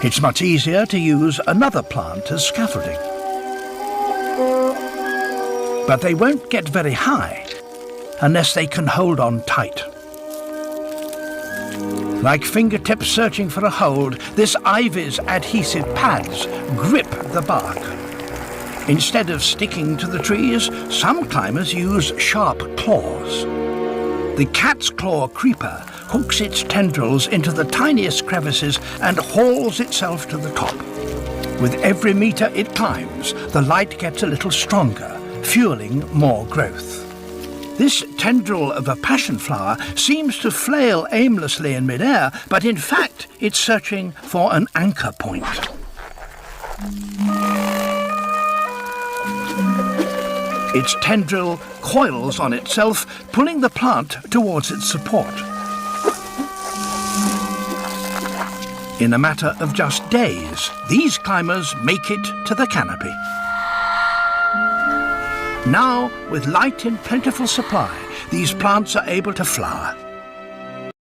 It's much easier to use another plant as scaffolding. But they won't get very high unless they can hold on tight. Like fingertips searching for a hold, this ivy's adhesive pads grip the bark. Instead of sticking to the trees, some climbers use sharp claws. The cat's claw creeper hooks its tendrils into the tiniest crevices and hauls itself to the top. With every meter it climbs, the light gets a little stronger, fueling more growth. This tendril of a passion flower seems to flail aimlessly in midair, but in fact it's searching for an anchor point. Its tendril coils on itself, pulling the plant towards its support. In a matter of just days, these climbers make it to the canopy. Now, with light in plentiful supply, these plants are able to flower.